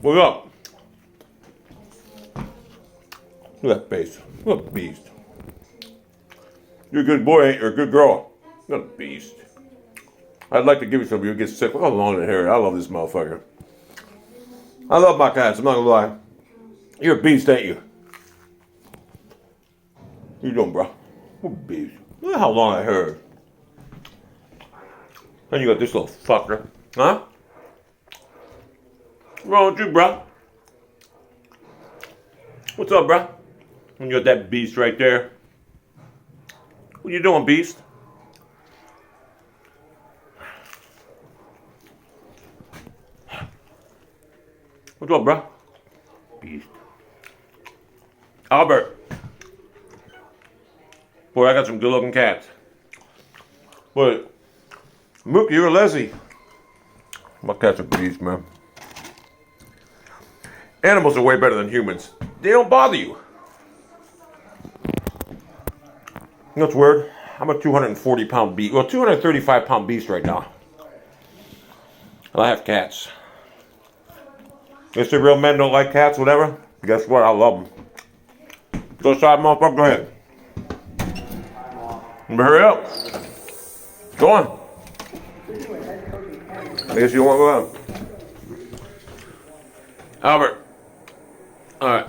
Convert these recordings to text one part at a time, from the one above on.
What's up? Look at that face. What a beast. You're a good boy, ain't you? Or a good girl. What a beast. I'd like to give you some, you'll get sick. Look how long the hair is. I love this motherfucker. I love my cats, I'm not gonna lie. You're a beast, ain't you? You doing, bro? What a beast. Look how long that hair is. And you got this little fucker. Huh? What's wrong with you, bro? What's up, bro? And you got that beast right there. What you doing, beast? What's up, bro? Beast. Albert. Boy, I got some good-looking cats. But Mookie, you're a Leslie. My cats are beasts, man. Animals are way better than humans. They don't bother you. You know what's weird? I'm a 240-pound beast. Well, 235-pound beast right now. And I have cats. They say real men don't like cats, whatever. Guess what? I love them. Go outside, motherfucker. Go ahead. Hurry up. Go on. I guess you want to go out. Albert. Alright.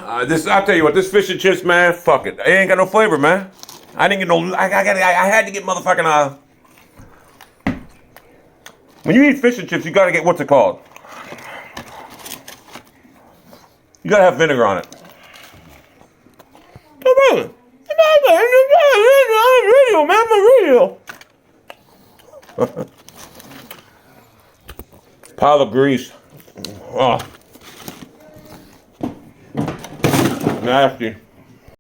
I'll tell you what, this fish and chips, man, fuck it. It ain't got no flavor, man. I didn't get no, I had to get motherfucking, when you eat fish and chips, you gotta get, what's it called? You gotta have vinegar on it. Pile of grease. Oh. Nasty.